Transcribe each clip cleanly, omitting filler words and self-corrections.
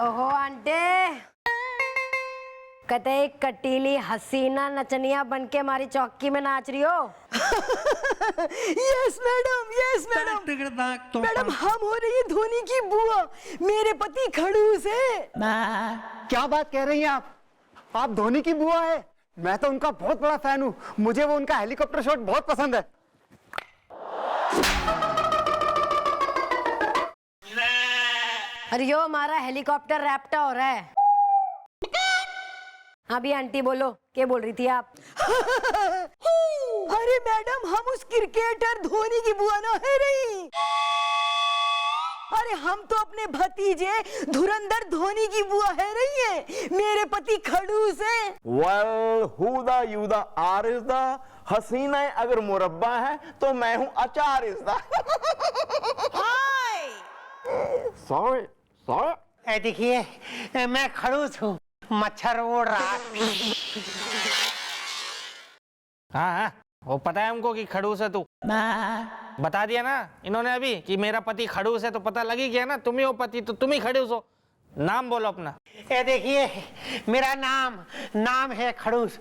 ओहो आंटे, कतई कटीली हसीना नचनिया बनके हमारी चौकी में नाच रही हो। यस मैडम, मैडम हम हो रही है धोनी की बुआ, मेरे पति खड़ूस है। क्या बात कह रही हैं आप धोनी की बुआ है? मैं तो उनका बहुत बड़ा फैन हूँ, मुझे वो उनका हेलीकॉप्टर शॉट बहुत पसंद है। अरे यो हमारा हेलीकॉप्टर रैप्टा हो रहा है। हाँ भी आंटी बोलो, क्या बोल रही थी आप? अरे मैडम हम उस क्रिकेटर धोनी की बुआ ना है रही, अरे हम तो अपने भतीजे धुरंधर धोनी की बुआ है रही है, मेरे पति खड़ूस है। वेल हुदा युदा आरिज़दा, हसीना अगर मुरब्बा है तो मैं हूँ अचार इज़दा। सॉरी। देखिए मैं खड़ूस हूँ, मच्छर उड़ रहा। हाँ वो पता है हमको कि खड़ूस है तू। बता दिया ना इन्होंने अभी कि मेरा पति खड़ूस है, तो पता लगी गया ना, तुम ही हो पति तो तुम ही खड़ूस हो। नाम बोलो अपना। देखिए मेरा नाम है खड़ूस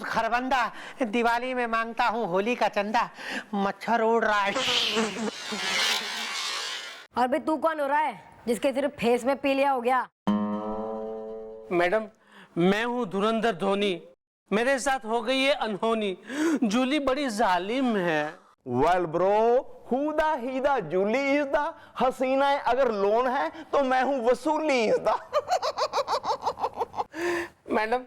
खरबंदा, दिवाली में मांगता हूँ होली का चंदा, मच्छर उड़ रहा है। और भाई तू कौन हो रहा है जिसके सिर्फ फेस में पीलिया हो गया? मैडम मैं हूँ धुरंधर धोनी, मेरे साथ हो गई है अनहोनी, जूली बड़ी जालिम है। वेल ब्रो हुदा हीदा जूली इज़दा, हसीना अगर लोन है तो मैं हूँ वसूली इज़दा। मैडम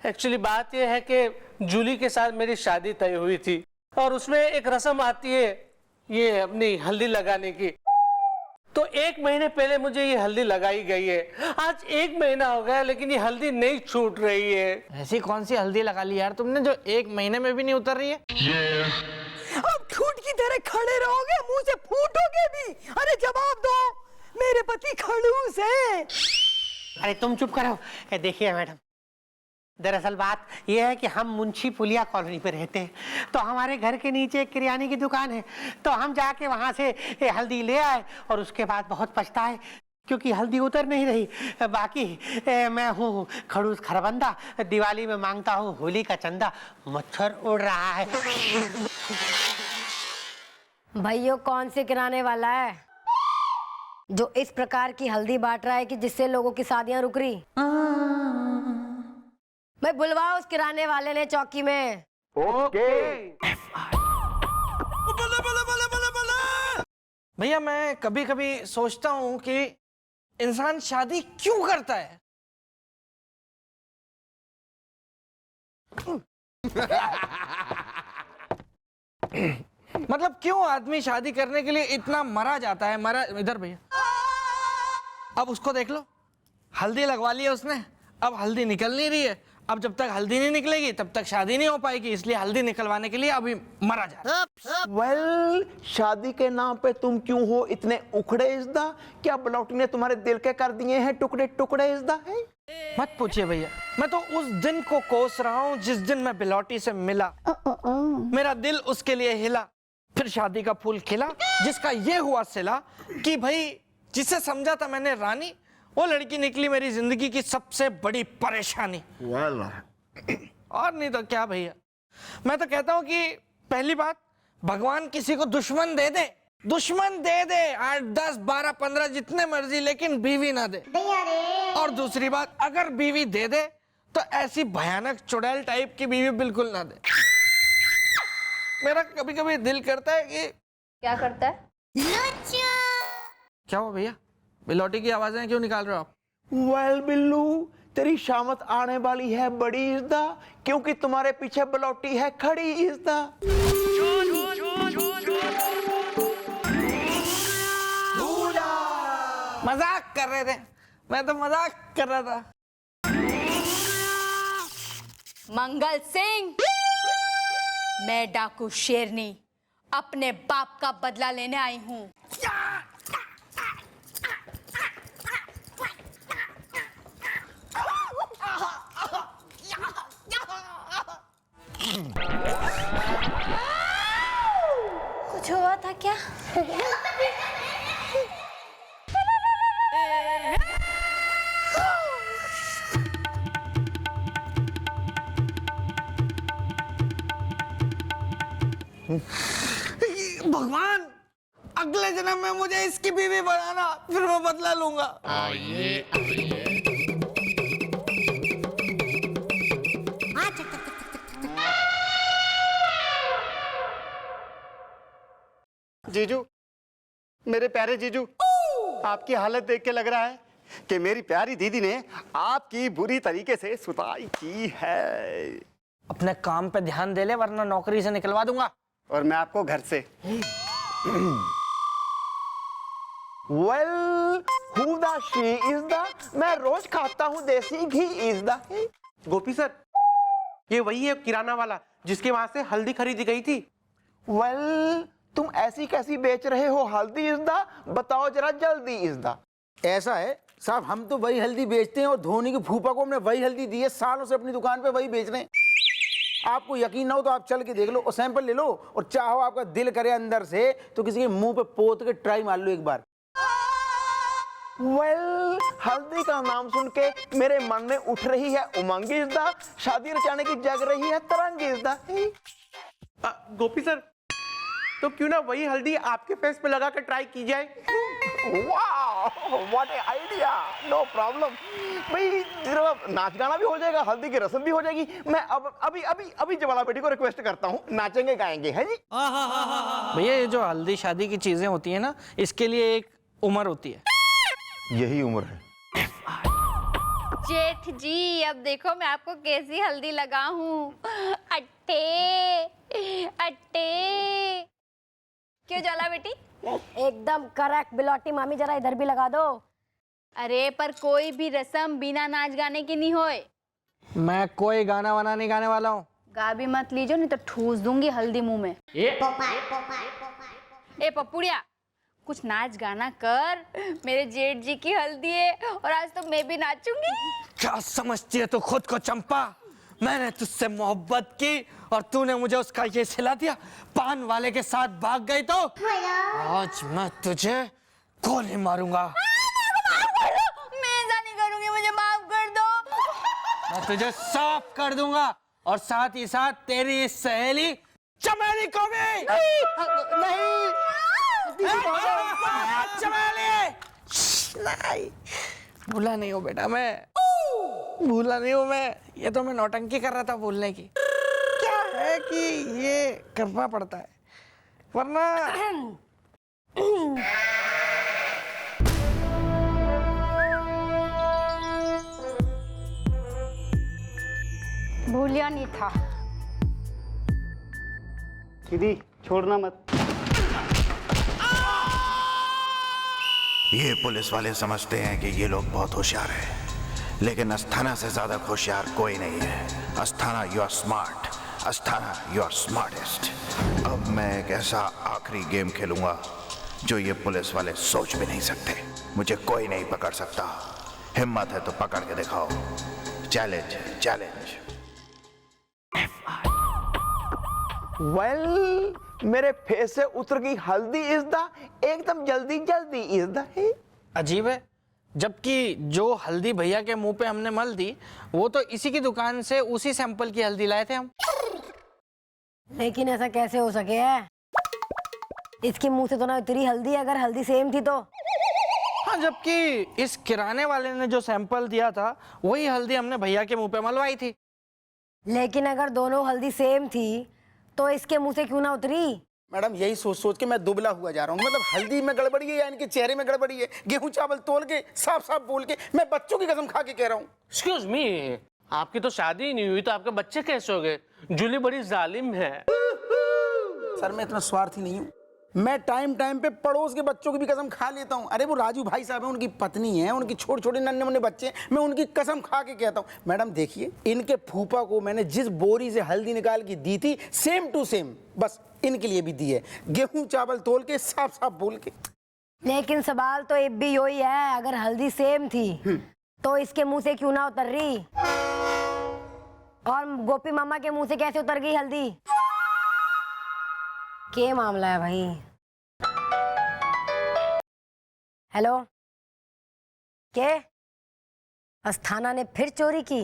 एक्चुअली बात यह है कि जूली के साथ मेरी शादी तय हुई थी और उसमें एक रस्म आती है ये अपनी हल्दी लगाने की, तो 1 महीने पहले मुझे ये हल्दी लगाई गई है। आज 1 महीना हो गया लेकिन ये हल्दी नहीं छूट रही है। ऐसी कौन सी हल्दी लगा ली यार तुमने जो 1 महीने में भी नहीं उतर रही है? अब ठूट की तरह खड़े रहोगे, मुंह से फूटोगे भी? अरे जवाब दो, मेरे पति खड़ूस है। अरे तुम चुप करो। देखिए मैडम, दरअसल बात यह है कि हम मुंशी पुलिया कॉलोनी पे रहते हैं, तो हमारे घर के नीचे एक किराने की दुकान है, तो हम जाके वहां से हल्दी ले आए और उसके बाद बहुत पछताए क्योंकि हल्दी उतर नहीं रही। बाकी मैं हूँ खड़ूस खरबंदा, दिवाली में मांगता हूँ होली का चंदा, मच्छर उड़ रहा है। भाइयों कौन से किराने वाला है जो इस प्रकार की हल्दी बांट रहा है कि जिससे लोगों की शादियां रुक रही? भाई बुलवाओ उस किराने वाले ने चौकी में। ओके। भैया मैं कभी कभी सोचता हूँ कि इंसान शादी क्यों करता है? मतलब क्यों आदमी शादी करने के लिए इतना मरा जाता है? मरा इधर भैया, अब उसको देख लो, हल्दी लगवा ली है उसने, अब हल्दी निकल नहीं रही है, अब जब तक हल्दी नहीं निकलेगी तब तक शादी नहीं हो पाएगी, इसलिए हल्दी निकलवाने के लिए अभी मरा जा रहा है। वेल शादी के नाम पे तुम क्यों हो इतने उखड़े इज़दा? क्या बलौटी ने तुम्हारे दिल के कर दिए हैं टुकड़े टुकड़े इज़दा है? मत पूछिए भैया, मैं तो उस दिन को कोस रहा हूँ जिस दिन मैं बिलौटी से मिला। मेरा दिल उसके लिए हिला, फिर शादी का फूल खिला, जिसका ये हुआ सिला कि भाई जिसे समझा था मैंने रानी, वो लड़की निकली मेरी जिंदगी की सबसे बड़ी परेशानी। और नहीं तो क्या भैया, मैं तो कहता हूँ कि पहली बात, भगवान किसी को दुश्मन दे दे, 8, 10, 12, 15 जितने मर्जी, लेकिन बीवी ना दे। और दूसरी बात, अगर बीवी दे दे तो ऐसी भयानक चुड़ैल टाइप की बीवी बिल्कुल ना दे। मेरा कभी कभी दिल करता है कि क्या करता है? क्या हुआ भैया, बिलौटी की आवाजें क्यों निकाल रहे हो आप? वेल बिल्लू तेरी शामत आने वाली है बड़ी इज़दा, क्योंकि तुम्हारे पीछे बलौटी है खड़ी इज़दा। मजाक कर रहे थे, मैं तो मजाक कर रहा था। मंगल सिंह, मैं डाकू शेरनी अपने बाप का बदला लेने आई हूँ। कुछ हुआ था क्या? भगवान, अगले जन्म में मुझे इसकी बीवी बनाना, फिर मैं बदला लूंगा। जीजू, मेरे प्यारे जीजू, आपकी हालत देख के लग रहा है कि मेरी प्यारी दीदी ने आपकी बुरी तरीके से सुताई की है। अपने काम पे ध्यान दे ले, वरना नौकरी से निकलवा दूंगा। और मैं आपको घर से। Well, who the she is the, मैं रोज खाता हूँ देसी घी इज द। गोपी सर, ये वही है किराना वाला जिसके वहां से हल्दी खरीदी गई थी। वेल, तुम ऐसी कैसी बेच रहे हो? हल्दी इज द, बताओ जरा जल्दी इज द। ऐसा है साहब, हम तो वही हल्दी बेचते हैं और धोनी की फूफा को हमने वही हल्दी दी है, सालों से अपनी दुकान पे वही बेच रहे हैं। आपको यकीन ना हो तो आप चल के देख लो और सैंपल ले लो, और चाहो आपका दिल करे अंदर से तो किसी के मुंह पे पोत के ट्राई मार लो एक बार। वेल, हल्दी का नाम सुन के मेरे मन में उठ रही है उमंग इज द, शादी रचाने की जग रही है तरंग इज द। गोपी सर, तो क्यों ना वही हल्दी आपके फेस पे लगा कर ट्राई की जाए? वाह, what a idea, no problem. भाई जरा नाच गाना भी हो जाएगा, हल्दी की रस्म भी हो जाएगी। मैं अब अभी जवाला बेटी को रिक्वेस्ट करता हूँ, नाचेंगे गाएंगे, है जी। भैया, ये जो हल्दी शादी की चीजें होती है ना, इसके लिए एक उम्र होती है। यही उम्र है। जेठ जी, अब देखो मैं आपको कैसी हल्दी लगाऊं। अट्टे अट्टे। क्यों जाला बेटी? एकदम करेक्ट बिलोटी मामी, जरा इधर भी लगा दो। अरे पर कोई भी रस्म बिना नाच गाने की नहीं होए। मैं कोई गाना वाना नहीं गाने वाला हूँ। गा भी मत लीजो, नहीं तो ठूस दूंगी हल्दी मुंह में। ए पप्पुड़िया, कुछ नाच गाना कर, मेरे जेठ जी की हल्दी है और आज तो मैं भी नाचूंगी। क्या समझती है तू खुद को चंपा? मैंने तुझसे मोहब्बत की और तूने मुझे उसका ये सिला दिया। पान वाले के साथ भाग गई तो आज मैं तुझे गोली मारूंगा। मैं ऐसा नहीं करूंगी, मुझे माफ कर दो। मैं तुझे साफ कर दूंगा और साथ ही साथ तेरी इस सहेली चमेली को भी। नहीं, चमेली नहीं, भूला नहीं हूँ बेटा, मैं भूला नहीं हूँ मैं। ये तो मैं नौटंकी कर रहा था भूलने की। क्या है कि ये करना पड़ता है, वरना भूलिया नहीं था। दीदी छोड़ना मत। ये पुलिस वाले समझते हैं कि ये लोग बहुत होशियार हैं, लेकिन अस्थाना से ज्यादा होशियार कोई नहीं है। Asthana, you are smart. Asthana, you are smartest. अब मैं एक ऐसा आखिरी गेम खेलूंगा जो ये पुलिस वाले सोच भी नहीं सकते। मुझे कोई नहीं पकड़ सकता। हिम्मत है तो पकड़ के दिखाओ। Challenge, challenge. वेल, मेरे फेस से उतर गई हल्दी इज द, एकदम जल्दी जल्दी इज द। अजीब है, जबकि जो हल्दी भैया के मुंह पे हमने मल दी वो तो इसी की दुकान से उसी सैंपल की हल्दी लाए थे हम। लेकिन ऐसा कैसे हो सके है? इसके मुंह से तो ना उतरी हल्दी, अगर हल्दी सेम थी तो। हाँ, जबकि इस किराने वाले ने जो सैंपल दिया था वही हल्दी हमने भैया के मुंह पे मलवाई थी। लेकिन अगर दोनों हल्दी सेम थी तो इसके मुंह से क्यों ना उतरी? मैडम, यही सोच सोच के मैं दुबला हुआ जा रहा हूँ। मतलब हल्दी में गड़बड़ी है या इनके चेहरे में गड़बड़ी है? गेहूं चावल तोल के साफ साफ बोल के मैं बच्चों की कसम खा के कह रहा हूँ। एक्सक्यूज मी, आपकी तो शादी ही नहीं हुई तो आपके बच्चे कैसे हो गए? जूली बड़ी जालिम है। सर, मैं इतना स्वार्थी नहीं हूँ। मैं टाइम टाइम पे पड़ोस के बच्चों की भी कसम खा लेता हूँ। अरे वो राजू भाई साहब है, उनकी पत्नी है, उनकी छोटे छोटे नन्हे मुन्ने बच्चे, मैं उनकी कसम खा के कहता हूँ। मैडम देखिए, इनके फूफा को मैंने जिस बोरी से हल्दी निकाल के दी थी सेम टू सेम बस इनके लिए भी दी है, गेहूं चावल तोल के साफ साफ बोल के। लेकिन सवाल तो अब भी यही है, अगर हल्दी सेम थी तो इसके मुंह से क्यों ना उतर रही? और गोपी मामा के मुंह से कैसे उतर गई हल्दी? क्या मामला है भाई? हेलो, के अस्थाना ने फिर चोरी की?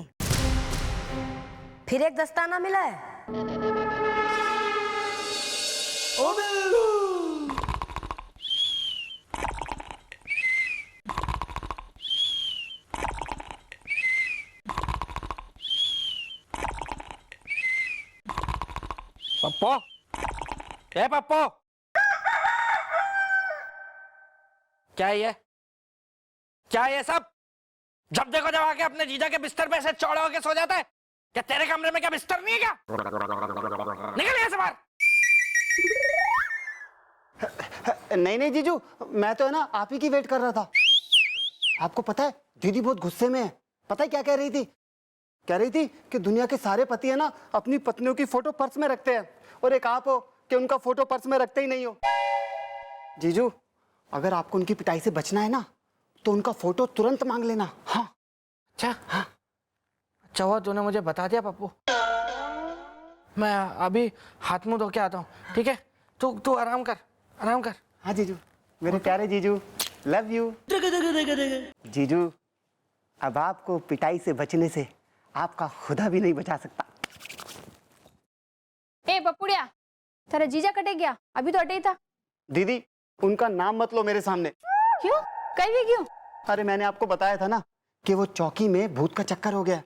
फिर एक दस्ताना मिला है? पप्पो, ए पप्पो, क्या ये? क्या ये सब? जब देखो जब आके अपने जीजा के बिस्तर पे ऐसे चौड़ा होके सो जाता है। क्या तेरे कमरे में क्या बिस्तर नहीं है क्या? निकल यहाँ से बाहर। नहीं नहीं जीजू, मैं तो है ना आप ही की वेट कर रहा था। आपको पता है दीदी बहुत गुस्से में है। पता है क्या कह रही थी? कह रही थी कि दुनिया के सारे पति है ना अपनी पत्नियों की फोटो पर्स में रखते हैं और एक आप हो कि उनका फोटो पर्स में रखते ही नहीं हो। जीजू, अगर आपको उनकी पिटाई से बचना है ना तो उनका फोटो तुरंत मांग लेना। हाँ अच्छा, हाँ अच्छा हुआ तूने मुझे बता दिया पप्पू। मैं अभी हाथ मुंह धो के आता हूँ, ठीक है? तू आराम कर, आराम कर। हाँ जीजू, मेरे प्यारे जीजू, लव यू। जीजू, अब आपको पिटाई से बचने से आपका खुदा भी नहीं बचा सकता। ए पपुड़िया, तेरा जीजा कटे गया? अभी तो अटे ही था। दीदी, उनका नाम मत लो मेरे सामने। क्यों? कहीं भी क्यों? अरे मैंने आपको बताया था ना कि वो चौकी में भूत का चक्कर हो गया।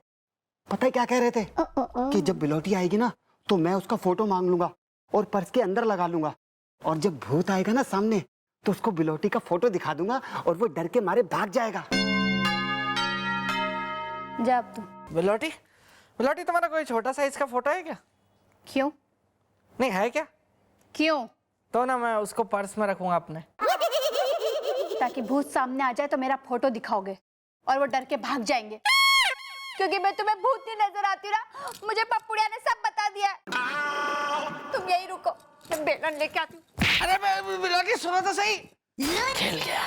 पता है क्या कह रहे थे? कि जब बिलोटी आएगी ना तो मैं उसका फोटो मांग लूंगा और पर्स के अंदर लगा लूंगा, और जब भूत आएगा ना सामने तो उसको बिलोटी का फोटो दिखा दूंगा और वो डर के मारे भाग जाएगा। जा अब तू। बिलोटी, बिलोटी तुम्हारा कोई छोटा साइज का फोटो है क्या? क्यों? नहीं है क्या? क्यों? तो ना मैं उसको पर्स में रखूंगा अपने। ताकि भूत सामने आ जाए तो मेरा फोटो दिखाओगे और वो डर के भाग जाएंगे। क्योंकि मैं तुम्हें भूत नहीं नजर आती ना, मुझे पपुड़िया ने सब बता दिया है। तुम यही रुको, मैं बेलन लेके आती हूँ। अरे बिलोटी सुनो तो सही। खेल गया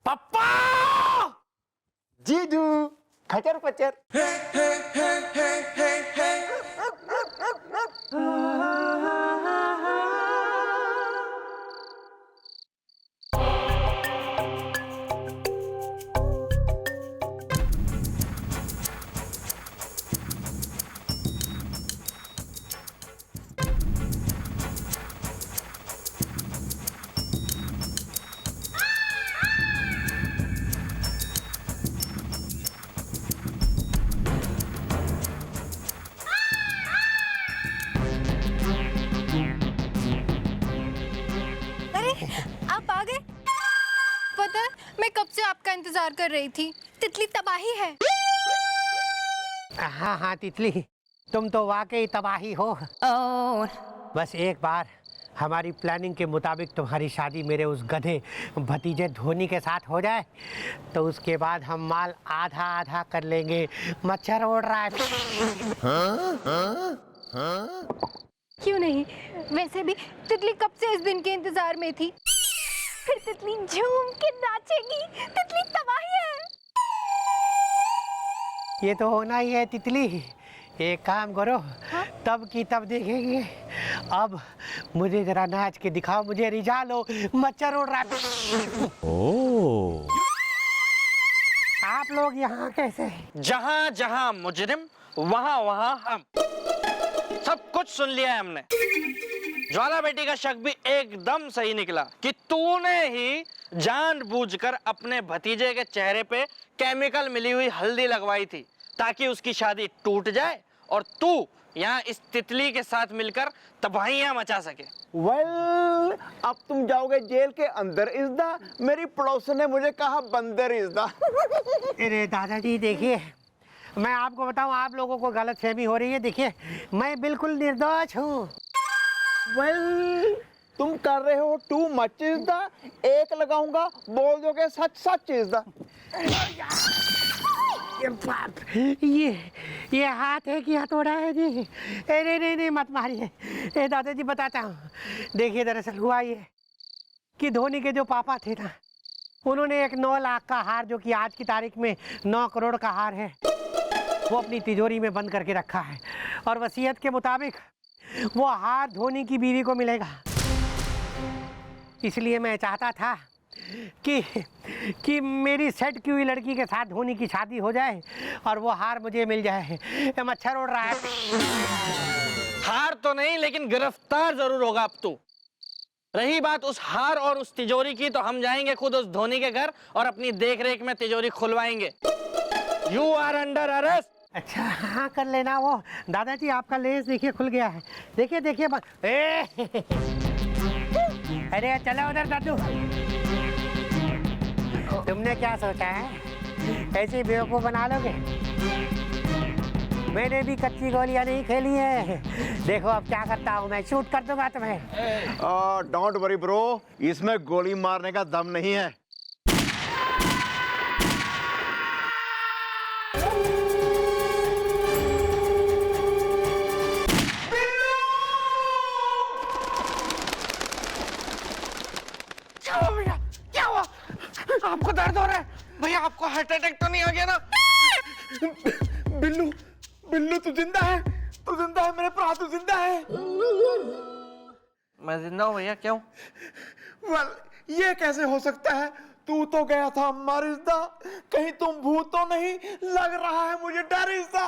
पप्पा। जीजू, खचर पचर। आप आ गए? पता है मैं कब से आपका इंतजार कर रही थी। तितली तबाही है। हाँ हाँ तितली, तुम तो वाकई तबाही हो। बस एक बार हमारी प्लानिंग के मुताबिक तुम्हारी शादी मेरे उस गधे भतीजे धोनी के साथ हो जाए तो उसके बाद हम माल आधा आधा कर लेंगे। मच्छर उड़ रहा है। क्यों नहीं? वैसे भी तितली कब से इस दिन के इंतजार में थी। फिर तितली झूम के नाचेगी। तितली तबाही है। ये तो होना ही है तितली। एक काम करो, तब की तब देखेंगे। अब मुझे जरा नाच के दिखाओ, मुझे रिझा लो। मच्छर उड़ रहा है। आप लोग यहाँ कैसे? जहां जहां मुजरिम वहां वहां हम। सब कुछ सुन लिया है हमने। ज्वाला बेटी का शक भी एकदम सही निकला कि तूने ही जानबूझकर अपने भतीजे के चेहरे पे केमिकल मिली हुई हल्दी लगवाई थी ताकि उसकी शादी टूट जाए और तू यहाँ इस तितली के साथ मिलकर तबाहियां मचा सके। वेल, अब तुम जाओगे जेल के अंदर इज़दा। मेरी पड़ोसन ने मुझे कहा बंदर इज़दा। अरे दादाजी देखिए, मैं आपको बताऊं, आप लोगों को गलतफहमी हो रही है। देखिए मैं बिल्कुल निर्दोष हूँ। वेल, तुम कर रहे हो टू मच इज़दा। एक लगाऊंगा, बोल दोगे सच सच इज़दा। ये हाथ है कि हथौड़ा है जी? अरे नहीं मत मारिए। ए दादाजी बताता हूँ। देखिए दरअसल हुआ ये कि धोनी के जो पापा थे ना, उन्होंने एक 9 लाख का हार, जो कि आज की तारीख में 9 करोड़ का हार है, वो अपनी तिजोरी में बंद करके रखा है। और वसीयत के मुताबिक वो हार धोनी की बीवी को मिलेगा। इसलिए मैं चाहता था कि मेरी सेट की हुई लड़की के साथ धोनी की शादी हो जाए और वो हार मुझे मिल जाए। मच्छर उड़ रहा है। हार तो नहीं, लेकिन गिरफ्तार जरूर होगा अब तू। रही बात उस हार और उस तिजोरी की, तो हम जाएंगे खुद उस धोनी के घर और अपनी देखरेख में तिजोरी खुलवाएंगे। You are under arrest. अच्छा हाँ कर लेना। वो दादाजी आपका लेस देखिए खुल गया है। देखिए देखिए अरे चलो उधर दादू। तुमने क्या सोचा है, ऐसे बेवकूफ बना लोगे? मैंने भी कच्ची गोलियां नहीं खेली है। देखो अब क्या करता हूँ मैं, शूट कर दूंगा तुम्हें। डोंट वरी ब्रो, इसमें गोली मारने का दम नहीं है। क्या हुआ भैया, क्या हुआ? आपको दर्द हो रहा है भैया? आपको हार्ट अटैक तो नहीं आ गया ना? बिल्लू, बिल्लू तू जिंदा है, तू जिंदा है मेरे भरा, तू जिंदा है। मैं जिंदा हूँ भैया, क्यों? वेल, ये कैसे हो सकता है? तू तो गया था मरिज्दा, कहीं तुम भूत तो नहीं? लग रहा है मुझे डर इसका।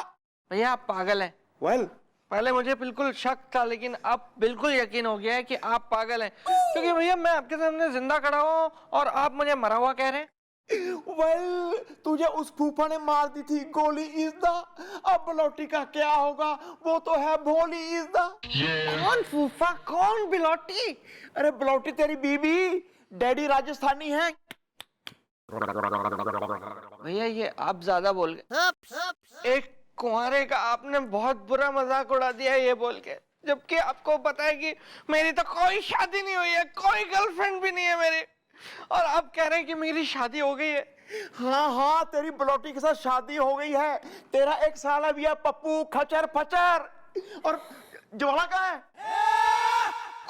भैया आप पागल हैं। वेल, पहले मुझे बिल्कुल शक था, लेकिन अब बिल्कुल यकीन हो गया है कि आप पागल हैं, क्योंकि भैया मैं आपके सामने जिंदा खड़ा हूँ और आप मुझे मरा हुआ कह रहे हैं। वेल, तुझे उस फूफा ने मार दी थी गोली इज़दा। अब बिलोटी का क्या होगा? वो तो है भोली इज़दा। कौन फूफा, कौन बिलोटी? अरे बिलोटी तेरी बीबी, डैडी राजस्थानी है। भैया ये आप ज्यादा बोल गए। एक कुंवारे का आपने बहुत बुरा मजाक उड़ा दिया ये बोल के, जबकि आपको पता है कि मेरी तो कोई शादी नहीं हुई है, कोई गर्लफ्रेंड भी नहीं है मेरी, और आप कह रहे हैं कि मेरी शादी हो गई है। हाँ हाँ, तेरी बिलोटी के साथ शादी हो गई है। तेरा एक साला भी है पप्पू खचर फचर। और ज्वाला कहाँ है?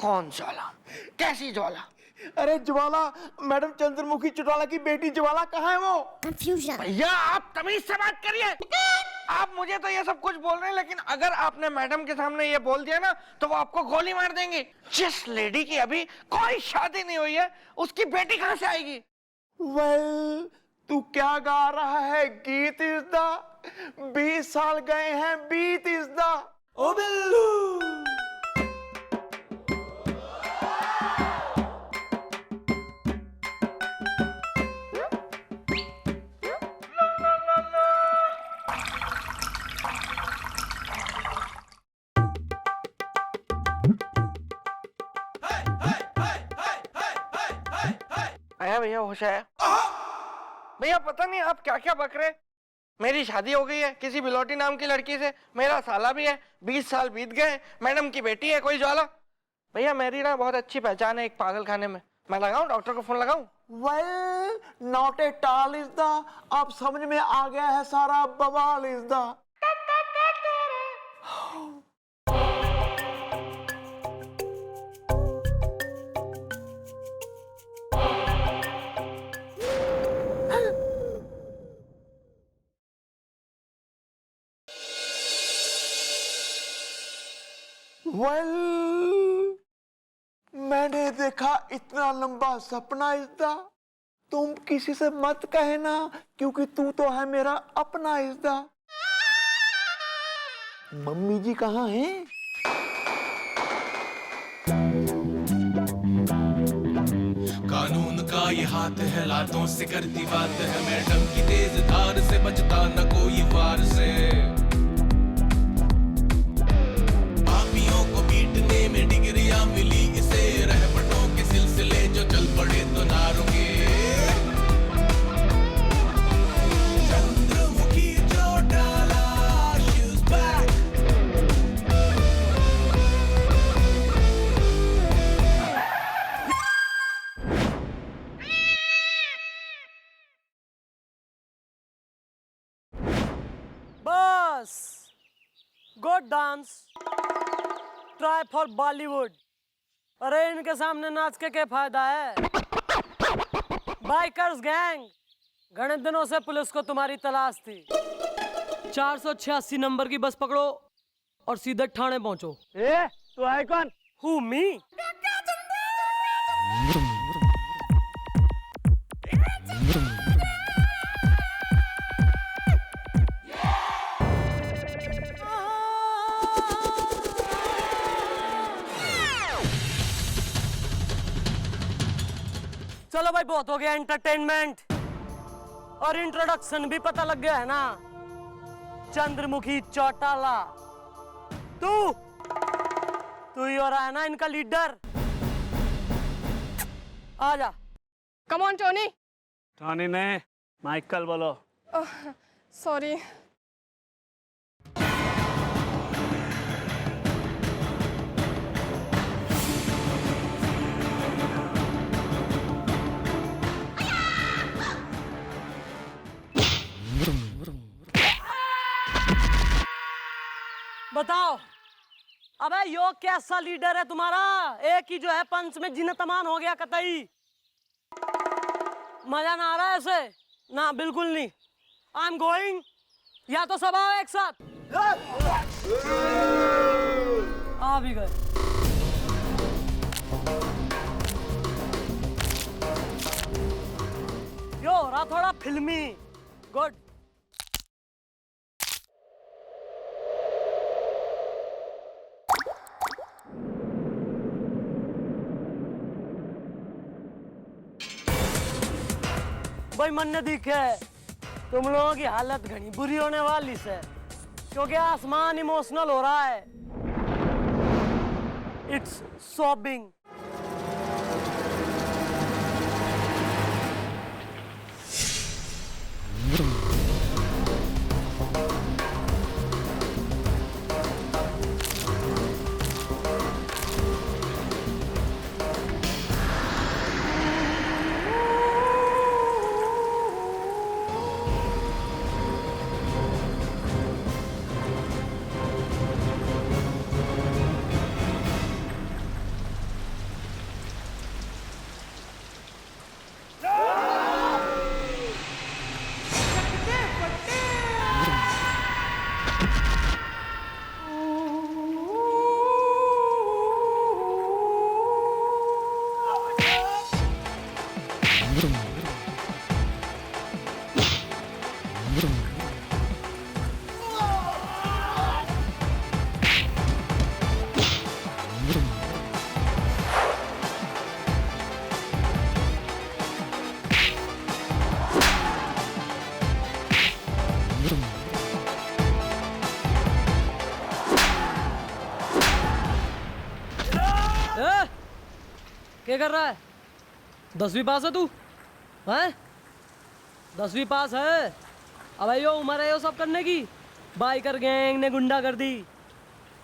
कौन ज्वाला? कैसी ज्वाला? अरे ज्वाला, मैडम चंद्रमुखी चौटाला की बेटी ज्वाला कहाँ है वो? भैया आप तमीज से बात करिए। आप मुझे तो ये सब कुछ बोल रहे हैं, लेकिन अगर आपने मैडम के सामने ये बोल दिया ना तो वो आपको गोली मार देंगे। जिस लेडी की अभी कोई शादी नहीं हुई है, उसकी बेटी कहाँ से आएगी? वेल, तू क्या गा रहा है? गीत इज़दा। 20 साल गए हैं बीत इज़दा। ओ बिल्लू, आया भैया होश आया? भैया पता नहीं आप क्या क्या बक रहे। मेरी शादी हो गई है किसी बिलोटी नाम की लड़की से, मेरा साला भी है, 20 साल बीत गए, मैडम की बेटी है कोई ज्वाला। भैया मेरी ना बहुत अच्छी पहचान है एक पागल खाने में, मैं लगाऊं, डॉक्टर को फोन लगाऊं? वेल, नॉट ए टाल इज़दा। अब समझ में आ गया है सारा बवाल इज़दा। वेल, मैंने देखा इतना लंबा सपना इज़दा। तुम किसी से मत कहना, क्योंकि तू तो है मेरा अपना इज़दा। मम्मी जी कहाँ हैं? कानून का ये हाथ है, लातों से करती बात है, मैडम की तेज धार से बचता न कोई वार से। पापियों को पीटने में डिग्रियां मिली इसे, रहमतों के सिलसिले जो चल पड़े तो ना रुके। Chandramukhi Chautala, she's back। बस good dance, try for Bollywood. अरे इनके सामने नाच के क्या फायदा है? बाइकर्स गैंग, घने दिनों से पुलिस को तुम्हारी तलाश थी। 486 नंबर की बस पकड़ो और सीधे थाने पहुंचो। ए, तू है कौन? हु मी? चलो भाई बहुत हो गया एंटरटेनमेंट, और इंट्रोडक्शन भी पता लग गया है ना। चंद्रमुखी चौटाला। तू ही हो रहा है ना इनका लीडर। आ जा। Come on Tony. टोनी ने माइकल बोलो। सॉरी। बताओ, अबे यो कैसा लीडर है तुम्हारा? एक ही जो है पंच में जिन तमान हो गया कतई। मजा ना आ रहा है ऐसे? ना बिल्कुल नहीं। I am going. या तो सब आओ एक साथ। आ भी गए। यो रहा थोड़ा फिल्मी। गुड। भाई मन ने दिखे तुम लोगों की हालत घनी बुरी होने वाली है, क्योंकि आसमान इमोशनल हो रहा है। It's sobbing. क्या कर रहा है? 10वीं पास है तू? हैं? 10वीं पास है? अब यो उम्र है यो सब करने की। बाइकर गैंग ने गुंडा कर दी।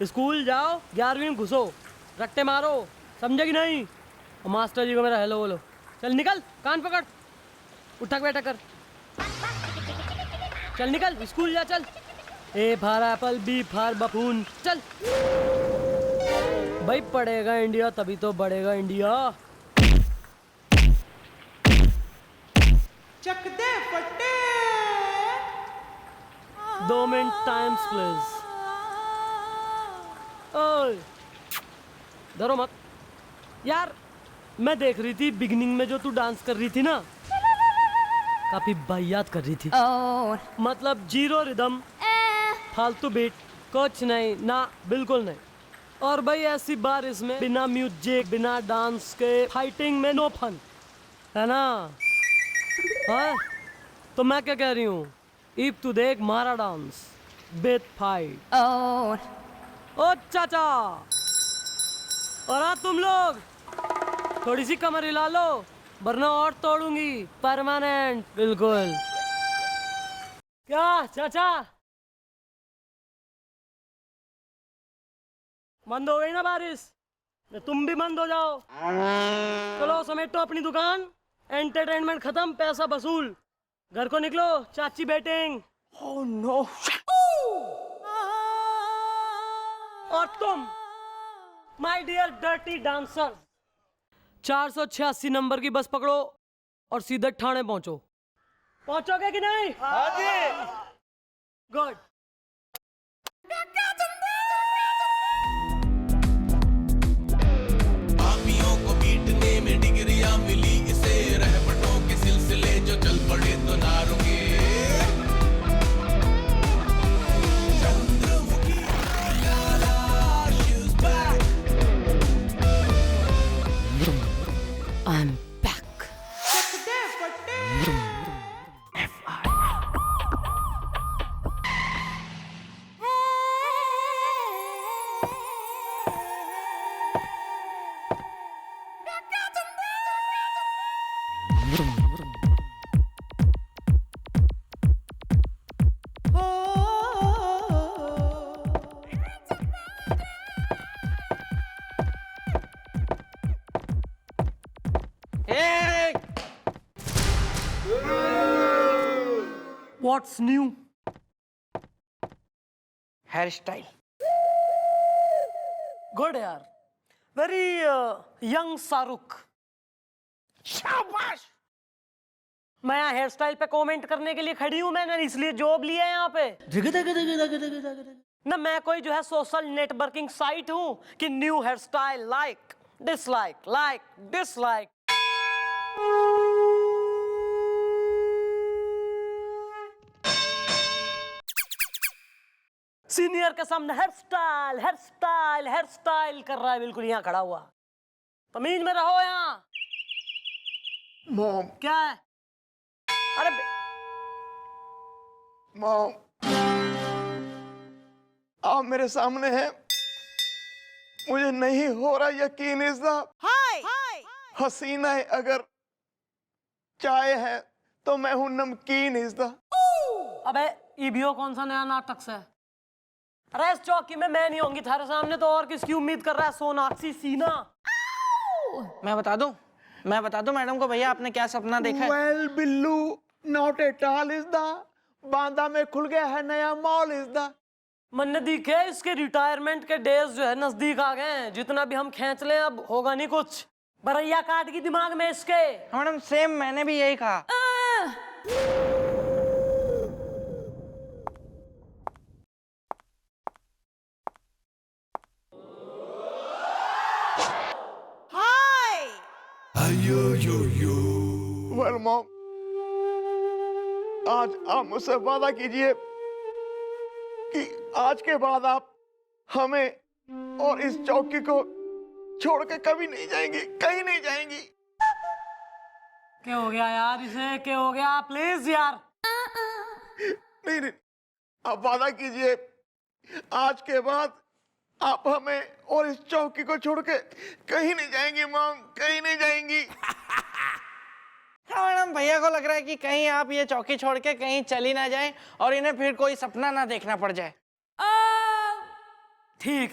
स्कूल जाओ, 11वीं में घुसो, रट्टे मारो, समझे कि नहीं? और मास्टर जी को मेरा हेलो बोलो। चल निकल, कान पकड़, उठक बैठक कर। चल निकल, स्कूल जा चल। A for apple, B for buffoon, चल। भाई पढ़ेगा इंडिया तभी तो बढ़ेगा इंडिया। चक दे फटे। 2 मिनट टाइम्स प्लीज। ओए डरो मत यार। मैं देख रही थी बिगिनिंग में जो तू डांस कर रही थी ना, काफी वाहियात कर रही थी। मतलब जीरो रिदम, फालतू बीट, कुछ नहीं ना, बिल्कुल नहीं। और भाई ऐसी बारिश में बिना म्यूजिक बिना डांस के फाइटिंग में नो फन है ना? हाँ तो मैं क्या कह रही हूँ, इब तू देख मारा डांस विद फाइट। ओ चाचा, और हाँ तुम लोग थोड़ी सी कमर हिला लो, वरना और तोड़ूंगी परमानेंट। बिल्कुल। क्या चाचा, बंद हो गई ना बारिश? तुम भी बंद हो जाओ। चलो समेटो अपनी दुकान, एंटरटेनमेंट खत्म, पैसा वसूल। घर को निकलो, चाची बैटिंग। ओह नो। और तुम my dear dirty dancer, 486 number की बस पकड़ो और सीधे ठाणे पहुंचो। पहुंचोगे कि नहीं? हाँ जी। गुड। पापियों को पीटने में डिग्रियां मिली इसे, रहमतों के सिलसिले जो चल पड़े तो ना रुके। Chandramukhi she's back. I'm back. What's new? Hair style. Good यार, वेरी यंग शाहरुख। शाबाश। मैं यहाँ हेयर स्टाइल पे कमेंट करने के लिए खड़ी हूँ, मैंने इसलिए जॉब लिया है यहाँ पे। ना मैं कोई जो है सोशल नेटवर्किंग साइट हूँ कि new hair style, like dislike, like dislike. Senior के सामने hair style, hair style, hair style कर रहा है, बिल्कुल यहाँ खड़ा हुआ। तमीज में रहो यहाँ। मॉम, क्या है? अरे मॉम, आप मेरे सामने हैं, मुझे नहीं हो रहा यकीन। इज़ा हसीना है अगर चाय है तो मैं हूं नमकीन। इज़ा अबे ईबीओ कौन सा नया नाटक से? अरे इस चौकी में मैं नहीं होंगी थारे सामने तो और किसकी उम्मीद कर रहा है? सोनाक्षी सिन्हा। मैं बता दूं मैडम को भैया आपने क्या सपना देखा है? Well Billu, not at all. इज़ा बांदा में खुल गया है नया मॉल। इज़ा मन दिखे इसके रिटायरमेंट के डेज जो है नजदीक आ गए हैं। जितना भी हम खींच लें अब होगा नहीं कुछ। बरैया काट की दिमाग में इसके। मैडम सेम मैंने भी यही कहा। वेल मॉम, आज आप मुझसे वादा कीजिए कि आज के बाद आप हमें और इस चौकी को छोड़ के कभी नहीं जाएंगी, कहीं नहीं जाएंगी। क्या हो गया यार इसे? क्या हो गया? प्लीज यार। नहीं, आप वादा कीजिए आज के बाद आप हमें और इस चौकी को छोड़ के कहीं नहीं जाएंगी मॉम, कहीं नहीं जाएंगी। हाँ मैडम, भैया को लग रहा है कि कहीं आप ये चौकी छोड़ के कहीं चली ना जाएं और इन्हें फिर कोई सपना ना देखना पड़ जाए। ठीक,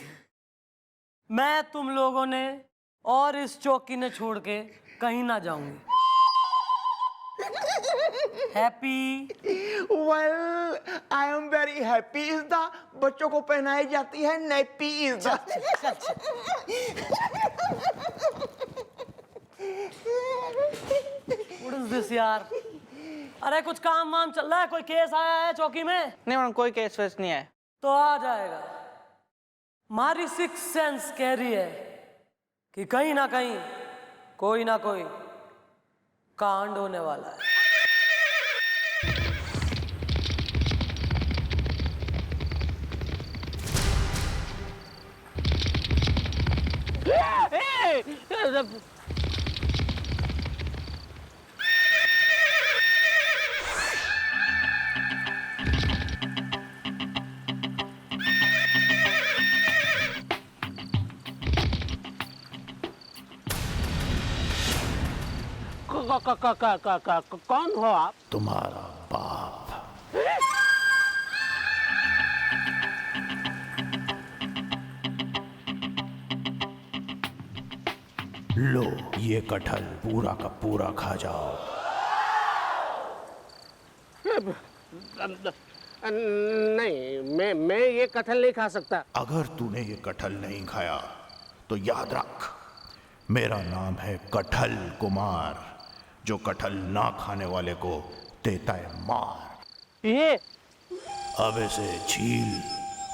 मैं तुम लोगों ने और इस चौकी ने छोड़ के कहीं ना जाऊंगी। Happy? Well I am very happy. इज़ा बच्चों को पहनाई जाती है नैपी। इज़ा What is this यार? अरे कुछ काम वाम चल रहा है? कोई केस आया है चौकी में? नहीं मैडम, कोई केस वेस नहीं है। तो आ जाएगा। हमारी सिक्स सेंस कह रही है कि कहीं ना कहीं कोई ना कोई कांड होने वाला है। कौन हो आप? तुम्हारा बाप। लो ये कटहल पूरा का पूरा खा जाओ। नहीं, मैं ये कटहल नहीं खा सकता। अगर तूने ये कटहल नहीं खाया तो याद रख, मेरा नाम है कटहल कुमार, जो कटहल ना खाने वाले को देता है मार। ये अब इसे छील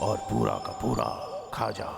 और पूरा का पूरा खा जा।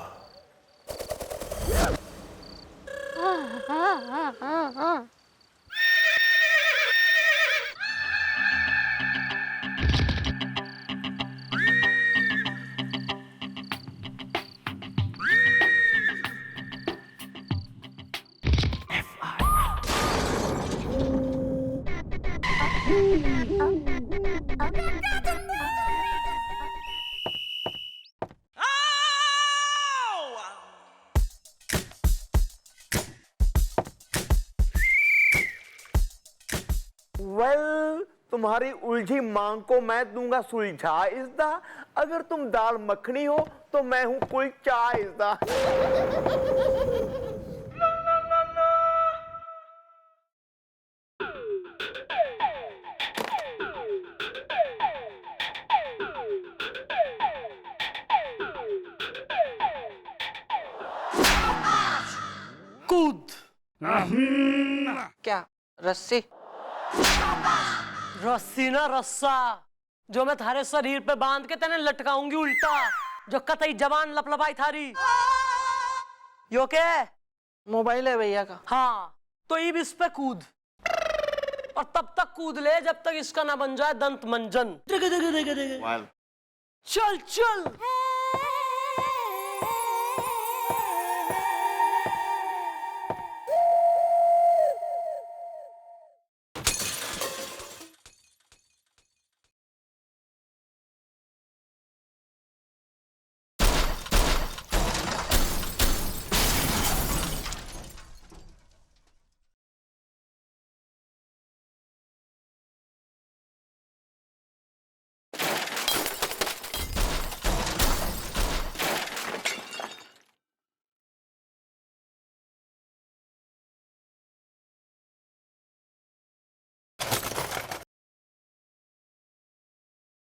वेल तुम्हारी उलझी मांग को मैं दूंगा सुलझा। इज़ा अगर तुम दाल मखनी हो तो मैं हूं कुलचा। इज़ा क्या रस्सी? रस्सी ना रस्सा, जो मैं थारे शरीर पे बांध के तेने लटकाऊंगी उल्टा, जो कतई जवान लपलपाई थारी। यो के मोबाइल है भैया का। हाँ, तो इब इस पे कूद, और तब तक कूद ले जब तक इसका ना बन जाए दंत मंजन। चल चल।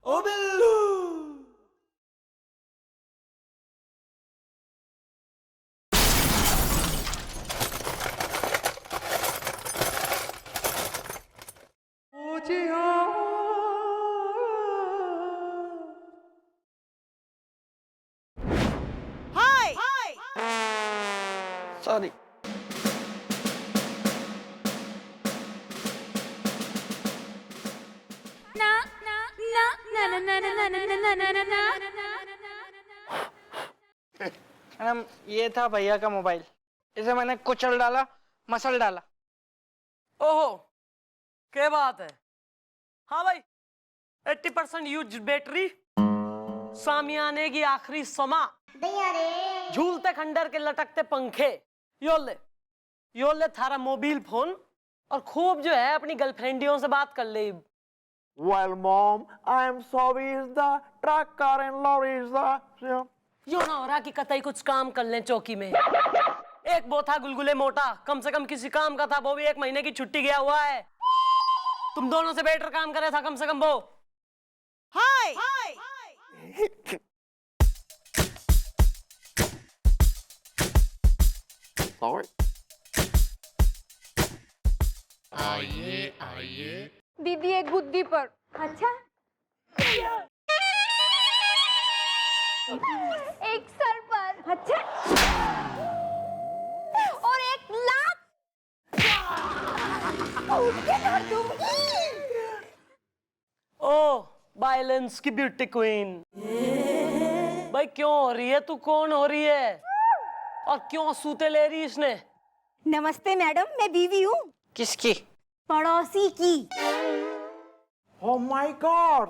ओ बिल्लू। सॉरी। मैडम ये था भैया का मोबाइल, इसे मैंने कुचल डाला, मसल डाला। ओहो, क्या बात है। हाँ भाई, 80% यूज बैटरी, सामियाने की आखिरी समा, झूलते खंडर के लटकते पंखे, यो ले थारा मोबाइल फोन, और खूब जो है अपनी गर्लफ्रेंडियों से बात कर ले। Well, Mom, I am sorry. Is the truck car and lorry is the यो ना हो रहा कि कतई कुछ काम कर लें चौकी में। एक वो था गुलगुले मोटा, कम से कम किसी काम का था, वो भी 1 महीने की छुट्टी गया हुआ है। तुम दोनों से बेटर काम करे था कम से कम वो। हाय आइए आइए। दीदी एक बुद्धि पर। अच्छा, एक सर पर। अच्छा, और 1 लाख। ओ वायलेंस की ब्यूटी क्वीन। भाई क्यों हो रही है, तू कौन हो रही है, और क्यों सूते ले रही इसने? नमस्ते मैडम, मैं बीवी हूँ। किसकी? पड़ोसी की। Oh my God!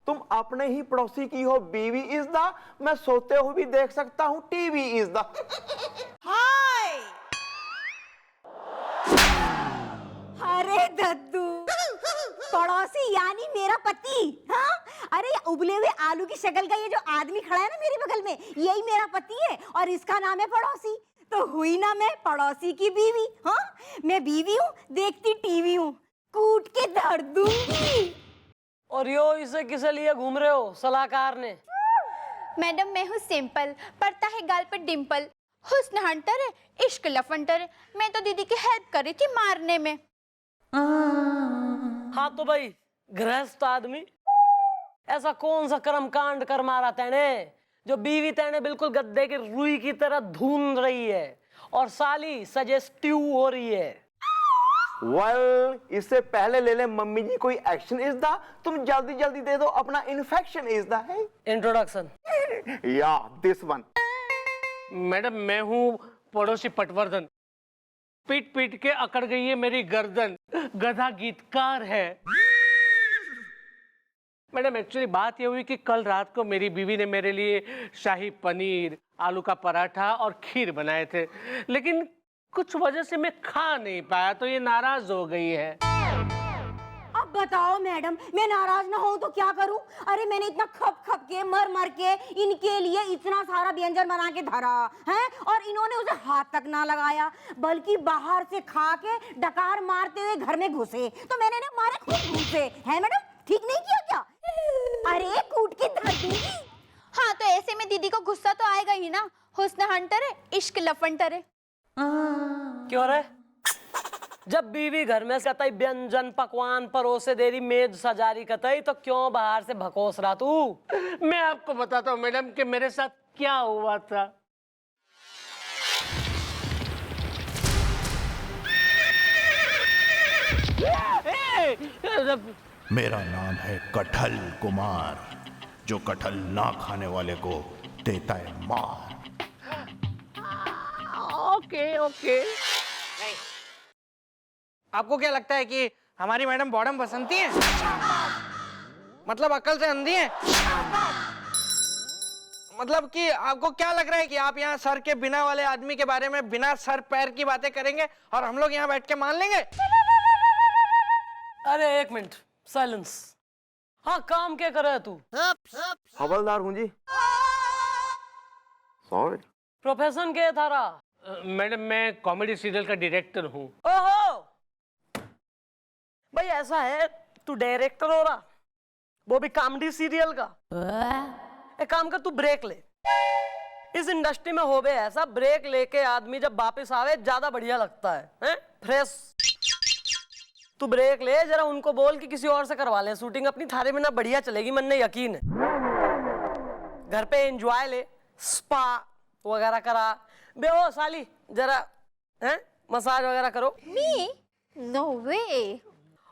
तुम अपने ही पड़ोसी की हो बीवी इज द, मैं सोते हुए भी देख सकता हूँ टीवी इज द। हाय अरे दद्दू, पड़ोसी यानी मेरा पति। हाँ, अरे उबले हुए आलू की शक्ल का ये जो आदमी खड़ा है ना मेरे बगल में, यही मेरा पति है, और इसका नाम है पड़ोसी। तो हुई ना मैं पड़ोसी की बीवी। हाँ, मैं बीवी हूँ, देखती टीवी हूँ, कूट के धर दूंगी। और यो इसे किसे लिए घूम रहे हो सलाहकार ने? मैडम मैं हूँ सिंपल, पड़ता है गाल पे डिम्पल, हुस्न हंटर है, इश्क लफंटर है। मैं तो दीदी की हेल्प कर रही थी मारने में। हाँ तो भाई, गृहस्थ आदमी, ऐसा कौन सा कर्म कांड कर मारा तेने जो बीवी तेने बिल्कुल गद्दे की रुई की तरह धून रही है, और साली सजेस्टिव हो रही है? Well, इससे पहले ले ले मम्मी जी कोई एक्शन इज द, तुम जल्दी जल्दी दे दो अपना इन्फेक्शन इज द है। इंट्रोडक्शन। या दिस वन। मैडम मैं हूँ पड़ोसी पटवर्धन, पीट पीट के अकड़ गई है मेरी गर्दन, गधा गीतकार है। मैडम एक्चुअली बात ये हुई कि कल रात को मेरी बीवी ने मेरे लिए शाही पनीर, आलू का पराठा और खीर बनाए थे, लेकिन कुछ वजह से मैं खा नहीं पाया, तो ये नाराज हो गई है। अब बताओ मैडम, मैं नाराज ना हूँ तो क्या करूँ? अरे मैंने इतना खप खप के मर मर के इनके लिए इतना सारा व्यंजन बना के धरा है, और इन्होंने उसे हाथ तक ना लगाया, बल्कि बाहर से खा के डकार मारते हुए घर में घुसे। तो मैंने ना मारे खुद घुसे है मैडम, ठीक नहीं किया क्या? अरे कूट के धर दूंगी। हाँ तो ऐसे में दीदी को गुस्सा तो आएगा ही ना, हुस्न हंटर है, इश्क लफंटर है। क्यों रे? जब बीवी घर में कतई व्यंजन पकवान परोसे दे रही, मेज सजा रही कतई, तो क्यों बाहर से भकोस रहा तू? मैं आपको बताता हूँ मैडम कि मेरे साथ क्या हुआ था। मेरा नाम है कटहल कुमार, जो कटहल ना खाने वाले को देता है मार। Okay okay. आपको क्या लगता है कि हमारी मैडम बॉडम बसंती है? मतलब अकल से अंधी है? मतलब कि आपको क्या लग रहा है कि आप यहाँ सर के बिना वाले आदमी के बारे में बिना सर पैर की बातें करेंगे और हम लोग यहाँ बैठ के मान लेंगे? अरे एक मिनट, साइलेंस। हाँ, काम क्या कर रहा है तू? हवलदार हूँ जी। सॉरी। प्रोफेशन क्या है थारा? मैडम मैं कॉमेडी सीरियल का डायरेक्टर हूँ। ओहो, भाई ऐसा है, तू डायरेक्टर हो रहा, वो भी कॉमेडी सीरियल का। एक काम कर, तू ब्रेक ले। इस इंडस्ट्री में हो बे ऐसा, ब्रेक लेके आदमी जब वापस आवे ज्यादा बढ़िया लगता है, फ्रेश। तू ब्रेक ले जरा, उनको बोल कि किसी और से करवा ले शूटिंग, अपनी थारे में ना बढ़िया चलेगी, मन ने यकीन है। घर पे एंजॉय ले, स्पा वगैरह करा। बे ओ साली, जरा मसाज वगैरह करो। मी? नो वे।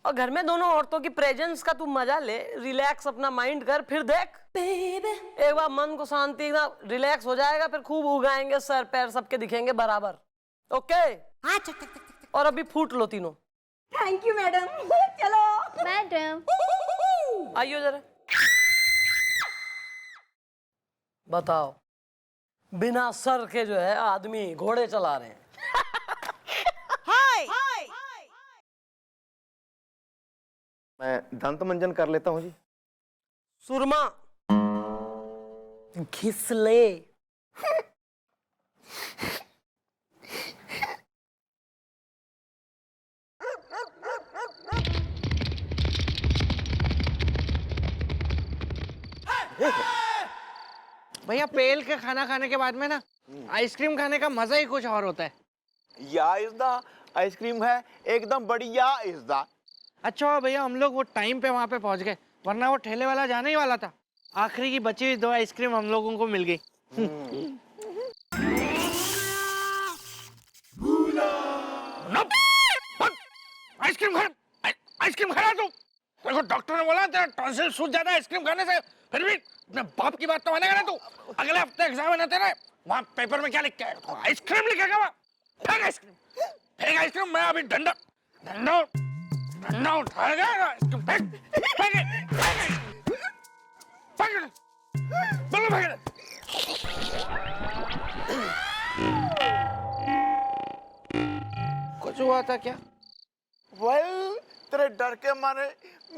और घर में दोनों औरतों की प्रेजेंस का तू मजा ले, रिलैक्स अपना माइंड कर, फिर देख एक बार मन को शांति ना रिलैक्स हो जाएगा, फिर खूब उगाएंगे, सर पैर सबके दिखेंगे बराबर। ओके? और अभी फूट लो तीनों। Thank you madam. चलो मैडम। आइयो जरा। बताओ, बिना सर के जो है आदमी घोड़े चला रहे हैं। मैं दंत मंजन कर लेता हूँ जी। सुरमा घिस ले। भैया पेल के खाना खाने के बाद में ना आइसक्रीम खाने का मजा ही कुछ और होता है। या इज द आइसक्रीम है एकदम बढ़िया इज द। अच्छा भैया, हम लोग वो टाइम पे वहाँ पे पहुँच गए, वरना वो ठेले वाला जाने ही वाला था। आखिरी की बची हुई 2 आइसक्रीम हम लोगों को मिल गई। आइसक्रीम खा तू? देखो डॉक्टर ने बोला तेरा टॉन्सिल सूज जाता है आइसक्रीम खाने से, फिर भी अपने बाप की बात तो मानेगा ना तू? अगले हफ्ते एग्जाम है तेरा, वहाँ पेपर में क्या लिख के आइसक्रीम लिखेगा वहाँ? फेंक आइसक्रीम, फेंक आइसक्रीम। मैं अभी डंडा उठाएगा आइसक्रीम, फेंक फेंक फेंक बोलो फेंक। कुछ हुआ था क्या? वेल तेरे डर के मारे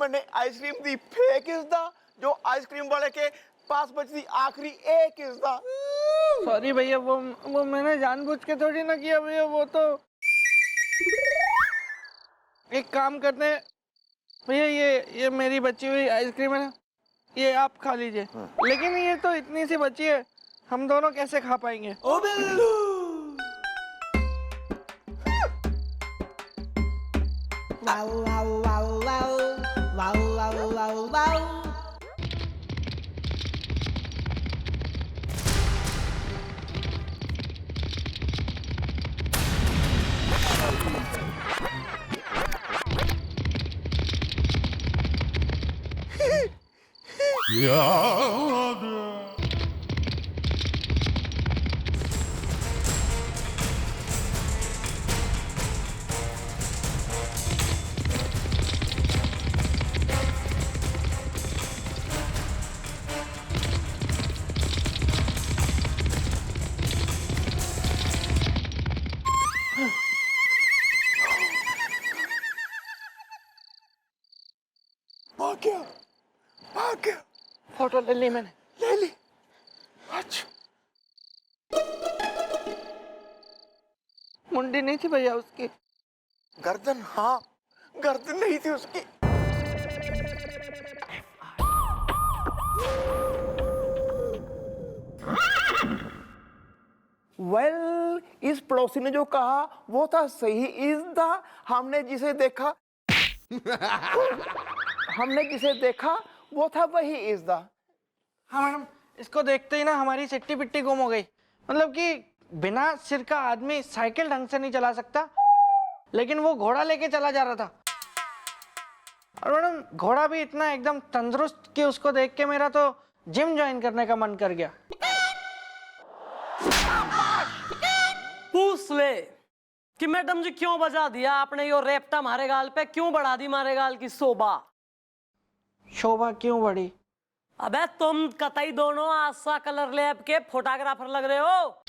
मैंने ice cream the fake is the, जो आइसक्रीम वाले के पास बचती आखिरी एक इज द। सॉरी भैया, वो मैंने जानबूझ के थोड़ी ना किया भैया, वो तो एक काम करते हैं भैया, ये मेरी बची हुई आइसक्रीम है ना, ये आप खा लीजिए। लेकिन ये तो इतनी सी बची है, हम दोनों कैसे खा पाएंगे? ओ बिल्लू। फोटो ले ली मैंने। ले ली। अच्छा, मुंडी नहीं थी भैया उसकी? गर्दन, हाँ गर्दन नहीं थी उसकी। वेल इस पड़ोसी ने जो कहा वो था सही। इज द हमने जिसे देखा हमने जिसे देखा वो था वही इज द। हाँ मैडम, इसको देखते ही ना हमारी चिट्टी पिट्टी गुम हो गई। मतलब कि बिना सिर का आदमी साइकिल ढंग से नहीं चला सकता, लेकिन वो घोड़ा लेके चला जा रहा था। और मैडम घोड़ा भी इतना एकदम तंदुरुस्त कि उसको देख के मेरा तो जिम ज्वाइन करने का मन कर गया। पूछ ले कि मैडम जी क्यों बजा दिया आपने यो रेपटा मारे गाल पे, क्यों बढ़ा दी मारे गाल की शोभा? शोभा क्यों बढ़ी? अबे तुम कतई दोनों आशा कलर लैब के फोटोग्राफर लग रहे हो,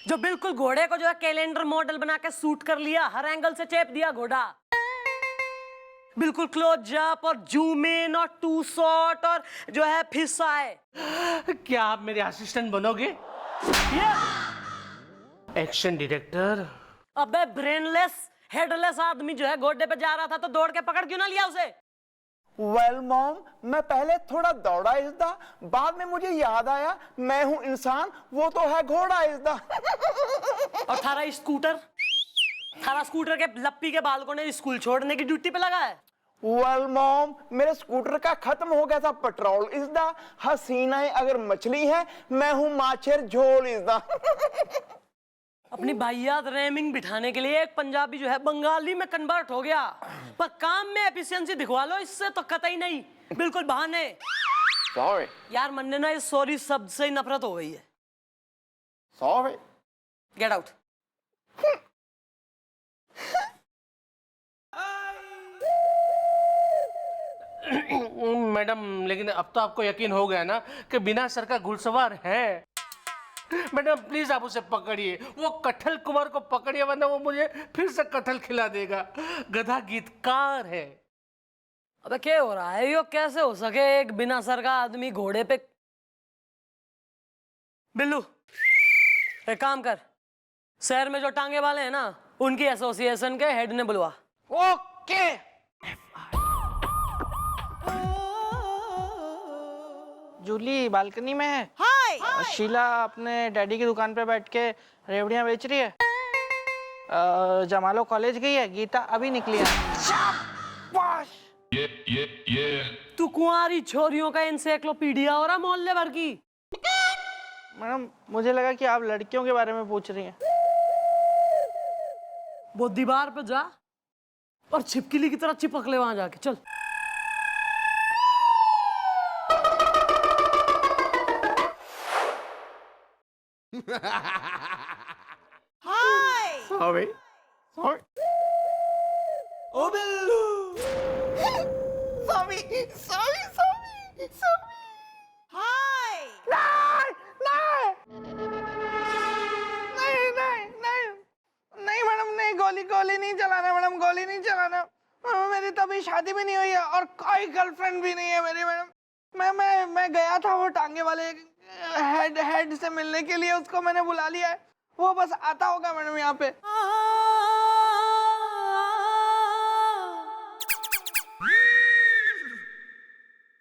जो बिल्कुल घोड़े को जो है कैलेंडर मॉडल बना के शूट कर लिया, हर एंगल से चेप दिया घोड़ा, बिल्कुल क्लोज अप और जूम इन और टू शॉट और जो है फिश आए। क्या आप मेरे असिस्टेंट बनोगे? Action director. अबे ब्रेनलेस हेडलेस आदमी जो है घोड़े पे जा रहा था तो दौड़ के पकड़ क्यों ना लिया उसे? वेल मॉम, मैं पहले थोड़ा दौड़ा इज द, बाद में मुझे याद आया मैं हूं इंसान, वो तो है घोड़ा इज द। और थारा स्कूटर के लप्पी के बालकों ने स्कूल छोड़ने की ड्यूटी पे लगा है। वेल मॉम, मेरे स्कूटर का खत्म हो गया था पेट्रोल इज द। हसीनाएं अगर मछली है, मैं हूं माछेर झोल इज द। अपनी बाइयात रैमिंग बिठाने के लिए एक पंजाबी जो है बंगाली में कन्वर्ट हो गया, पर काम में एफिशिएंसी दिखवा लो इससे तो कतई नहीं, बिल्कुल बहाने। सॉरी यार मन्ने ना इस सॉरी शब्द से ही नफरत हो गई है। Sorry, get out. मैडम लेकिन अब तो आपको यकीन हो गया ना कि बिना सर का घुड़सवार है। मैडम प्लीज आप उसे पकड़िए, वो कटहल कुमार को पकड़िए, वरना वो मुझे फिर से कटहल खिला देगा। गधा गीतकार है। अबे क्या हो रहा है? यो कैसे हो सके एक बिना सर का आदमी घोड़े पे? बिल्लू एक काम कर, शहर में जो टांगे वाले हैं ना उनकी एसोसिएशन के हेड ने बुलवा। ओके। जूली बालकनी में है। हाय। शीला अपने डैडी की दुकान पे बैठ के रेवड़ियां बेच रही है। जमालो कॉलेज गई है। गीता अभी निकली है। शाबाश। तू कुंवारी छोरियों का एनसाइक्लोपीडिया हो रहा मोहल्ले भर की। मैडम मुझे लगा कि आप लड़कियों के बारे में पूछ रही हैं। वो दीवार पे जा और छिपकली की तरह चिपक ले वहां जाके। चल। हाय। Sorry sorry. ओ Billu. Sorry sorry sorry sorry. Hi. नहीं मैडम नहीं, गोली नहीं चलाना मैडम, गोली नहीं चलाना। मेरी तो अभी शादी भी नहीं हुई है और कोई गर्लफ्रेंड भी नहीं है मेरी मैडम। मैं गया था वो टांगे वाले हेड से मिलने के लिए, उसको मैंने बुला लिया है, वो बस आता होगा मैडम यहाँ पे।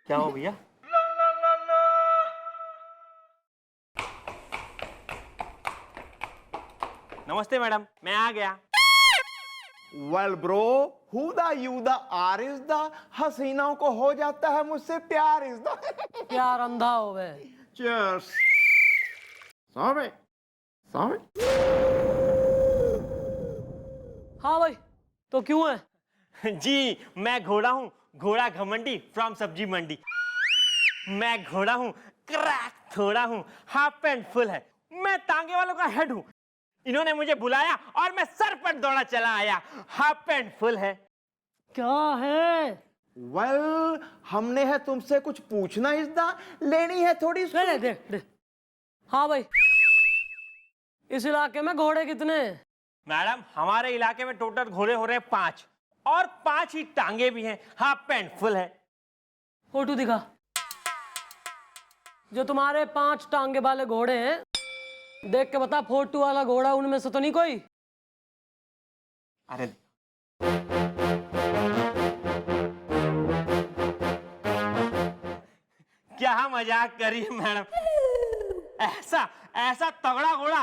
क्या हो भैया? नमस्ते मैडम, मैं आ गया। Well bro, who the you the are is the, हसीनाओं को हो जाता है मुझसे प्यार इज द। प्यार अंधा हो गए। चीयर्स। Sorry sorry. हाँ भाई, तो क्यों है? जी मैं घोड़ा हूँ, घोड़ा घमंडी फ्रॉम सब्जी मंडी। मैं घोड़ा हूँ, क्रैक थोड़ा हूँ, हाफ पैंट फुल है। मैं टांगे वालों का हेड हूँ। इन्होंने मुझे बुलाया और मैं सर पर दौड़ा चला आया। हाफ पैंट फुल है। क्या है? वेल हमने है तुमसे कुछ पूछना इज द, लेनी है थोड़ी। दे। हाँ भाई, इस इलाके में घोड़े कितने हैं? मैडम हमारे इलाके में टोटल घोड़े हो रहे हैं 5 और 5 ही टांगे भी हैं। हाफ पैंट फुल है। फोटो दिखा। जो तुम्हारे 5 टांगे वाले घोड़े हैं, देख के बता फोटो वाला घोड़ा उनमें से तो नहीं कोई? अरे क्या मजाक करिए मैडम। ऐसा तगड़ा घोड़ा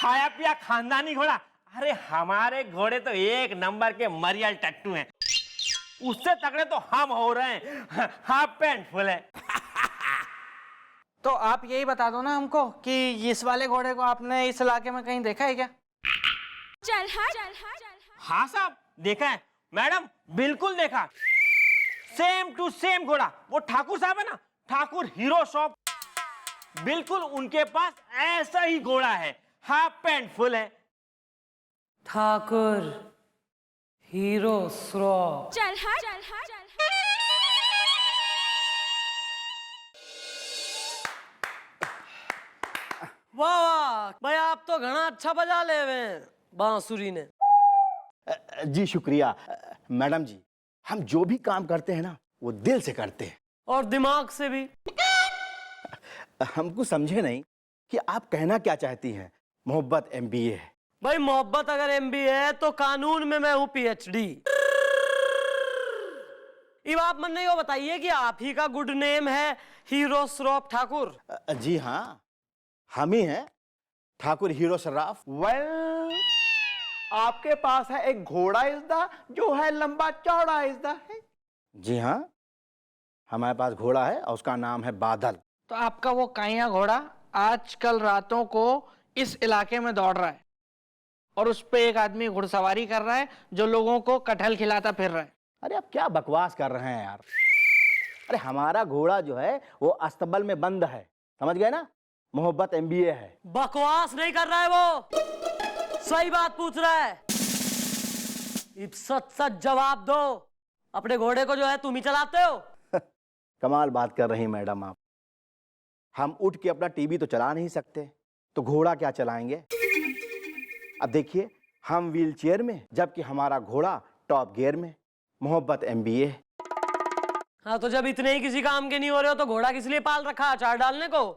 खाया पिया खानदानी घोड़ा। अरे हमारे घोड़े तो एक नंबर के मरियल टट्टू हैं, उससे तगड़े तो हम हो रहे हैं, हाफ पैंट फुल है। तो आप यही बता दो ना हमको कि इस वाले घोड़े को आपने इस इलाके में कहीं देखा है क्या? चल हाँ साहब देखा है मैडम, बिल्कुल देखा, सेम टू सेम घोड़ा। वो ठाकुर साहब है ना, ठाकुर हीरो शॉप, बिल्कुल उनके पास ऐसा ही घोड़ा है, हाफ पैंट फुल है। ठाकुर हीरो श्रॉफ। चल वाह वाह भाई, आप तो घना अच्छा बजा ले हुए हैं बांसुरी ने। जी शुक्रिया। मैडम जी, हम जो भी काम करते हैं ना वो दिल से करते हैं और दिमाग से भी। हमको समझे नहीं कि आप कहना क्या चाहती हैं। मोहब्बत MBA है। भाई मोहब्बत अगर MBA है तो कानून में मैं हूँ PhD। अब आप मन नहीं, वो बताइए कि आप ही का गुड नेम है हीरो श्रॉफ ठाकुर? जी हाँ, हम ही हैं ठाकुर हीरो शराफ। वेल, आपके पास है एक घोड़ा इज़दा जो है लंबा चौड़ा इज़दा है। जी हाँ, हमारे पास घोड़ा है और उसका नाम है बादल। तो आपका वो काइया घोड़ा आजकल रातों को इस इलाके में दौड़ रहा है और उस पे एक आदमी घुड़सवारी कर रहा है जो लोगों को कटहल खिलाता फिर रहा है। अरे आप क्या बकवास कर रहे हैं यार। अरे हमारा घोड़ा जो है वो अस्तबल में बंद है, समझ गए ना। मोहब्बत MBA है। बकवास नहीं कर रहा है वो, सही बात पूछ रहा है। सच सच जवाब दो, अपने घोड़े को जो है तुम ही चलाते हो? कमाल बात कर रही मैडम आप। हम उठ के अपना टीवी तो चला नहीं सकते, तो घोड़ा क्या चलाएंगे। अब देखिए, हम व्हील चेयर में जबकि हमारा घोड़ा टॉप गियर में। मोहब्बत MBA है। हाँ तो जब इतने ही किसी काम के नहीं हो रहे हो तो घोड़ा किस लिए पाल रखा, अचार डालने को?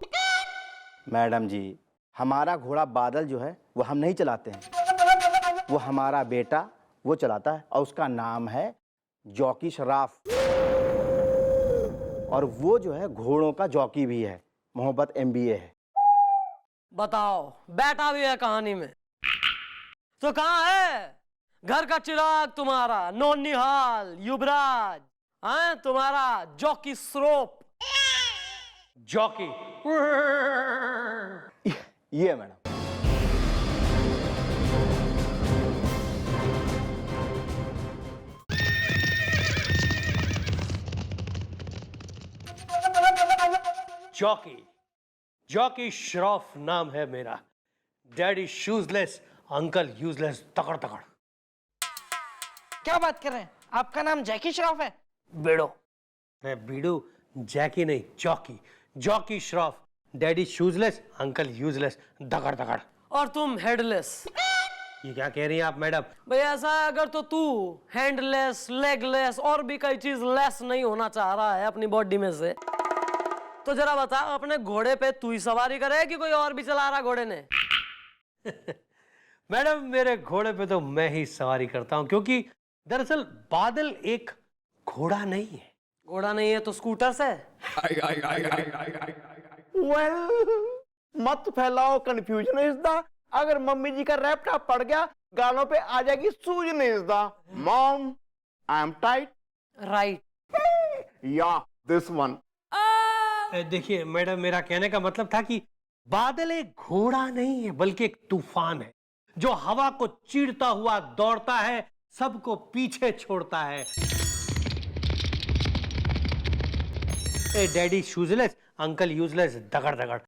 मैडम जी, हमारा घोड़ा बादल जो है वो हम नहीं चलाते हैं, वो हमारा बेटा वो चलाता है और उसका नाम है जॉकी शराफ। और वो जो है घोड़ों का जॉकी भी है। मोहब्बत MBA है। बताओ, बेटा भी है कहानी में तो कहाँ है घर का चिराग तुम्हारा, नौनिहाल युवराज, हाँ तुम्हारा जॉकी श्रॉफ? जॉकी ये मैडम। जॉकी श्रॉफ नाम है मेरा। डैडी शूजलेस, अंकल यूजलेस, तकड़ तकड़। क्या बात कर रहे हैं, आपका नाम जैकी श्रॉफ है? बेड़ो मैं बीड़ू, जैकी नहीं jockey. Jockey Shroff, daddy shoeless, uncle useless, दगड़ दगड़। और तुम हेडलेस। ये क्या कह रही हैं आप मैडम? भाई ऐसा है, अगर तो तू हैंडलेस, लेगलेस और भी कई चीज लेस नहीं होना चाह रहा है अपनी बॉडी में से, तो जरा बता, अपने घोड़े पे तू ही सवारी करे कि कोई और भी चला रहा घोड़े ने? मैडम, मेरे घोड़े पे तो मैं ही सवारी करता हूं, क्योंकि दरअसल बादल एक घोड़ा नहीं है। घोड़ा नहीं है तो स्कूटर से? वेल, मत फैलाओ कंफ्यूजन इज़दा। अगर मम्मी जी का लैपटॉप पड़ गया गालों पे आ जाएगी सूजन इज़दा। Mom, I am tight. Right. या दिस वन। देखिए मैडम, मेरा कहने का मतलब था कि बादल एक घोड़ा नहीं है बल्कि एक तूफान है जो हवा को चीरता हुआ दौड़ता है, सबको पीछे छोड़ता है। डैडी शूजलेस, अंकल यूजलेस, दगड़ दगड़।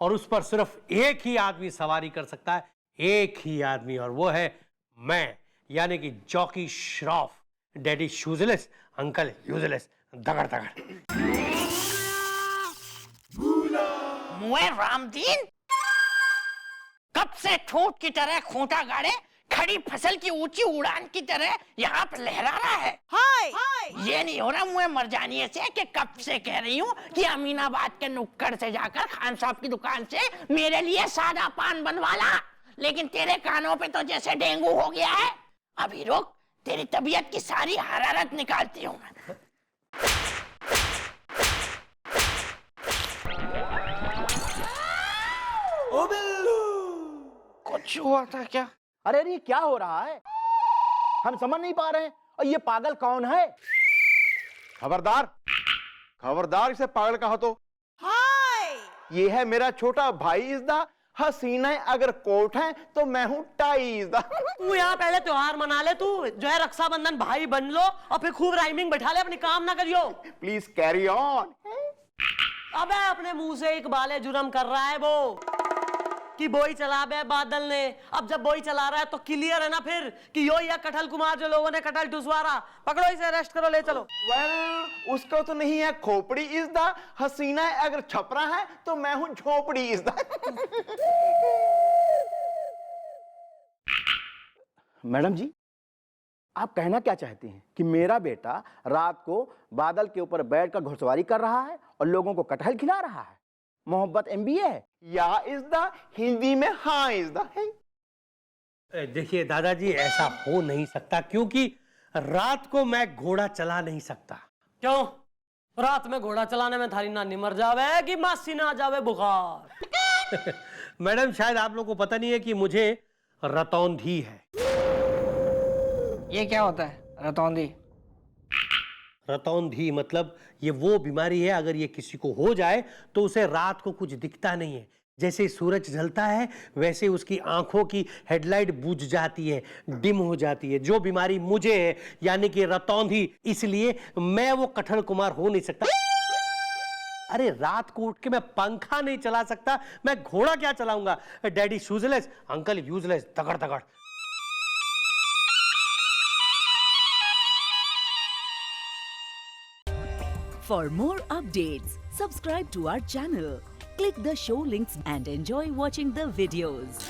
और उस पर सिर्फ एक ही आदमी सवारी कर सकता है, एक ही आदमी, और वो है मैं, यानी कि jockey Shroff. Daddy shoeless, uncle useless, दगड़ दगड़। मुए रामदीन, कब से ठोट की तरह खूंटा गाड़े खड़ी फसल की ऊंची उड़ान की तरह यहाँ पर लहरा रहा है। हाय ये नहीं हो रहा मुझे मरजानिए से कि कब से कह रही हूँ कि अमीनाबाद के नुक्कड़ से जाकर खान साहब की दुकान से मेरे लिए सादा पान बनवा ला, लेकिन तेरे कानों पे तो जैसे डेंगू हो गया है। अभी रुक, तेरी तबीयत की सारी हरारत निकालती हूँ। ओ बिल्लू, कुछ हुआ था क्या? अरे अरे, क्या हो रहा है? हम समझ नहीं पा रहे हैं। और ये पागल कौन है? खबरदार, खबरदार इसे पागल कहा तो। हाय, ये है मेरा छोटा भाई इज़दा। हसीना अगर कोट है तो मैं हूँ टाई इज़दा। तू यहाँ पहले त्योहार मना ले, तू जो है रक्षाबंधन भाई बन लो और फिर खूब राइमिंग बैठा ले, अपनी काम ना करियो। Please carry on. अबे अपने मुंह से इकबाले जुर्म कर रहा है वो कि बोई चला बे बादल ने। अब जब बोई चला रहा है तो क्लियर है ना फिर कि यो या कटहल कुमार जो लोगों ने कटहल टुसवारा, पकड़ो इसे, अरेस्ट करो, ले चलो। वेल, उसका तो नहीं है खोपड़ी इज़दा। हसीना अगर छपरा है तो मैं हूँ झोपड़ी इज़दा। मैडम जी, आप कहना क्या चाहती हैं कि मेरा बेटा रात को बादल के ऊपर बैठकर घुड़सवारी कर रहा है और लोगों को कटहल खिला रहा है? मोहब्बत MBA है या इज़दा हिंदी में हाँ इज़दा है? देखिए दादाजी, ऐसा हो नहीं सकता क्योंकि रात को मैं घोड़ा चला नहीं सकता। क्यों? रात में घोड़ा चलाने में थारी नानी मर जावे कि मासी ना आ जावे बुखार? मैडम, शायद आप लोगों को पता नहीं है कि मुझे रतौंधी है। ये क्या होता है रतौंधी? रतौंधी मतलब ये वो बीमारी है, अगर ये किसी को हो जाए तो उसे रात को कुछ दिखता नहीं है। जैसे सूरज ढलता है वैसे उसकी आंखों की हेडलाइट बुझ जाती है, डिम हो जाती है। जो बीमारी मुझे है यानी कि रतौंधी, इसलिए मैं वो कटहल कुमार हो नहीं सकता। अरे रात को उठ के मैं पंखा नहीं चला सकता, मैं घोड़ा क्या चलाऊंगा? डैडी शूजलेस, अंकल यूजलेस, दगड़ दगड़। For more updates, subscribe to our channel, click the show links and enjoy watching the videos.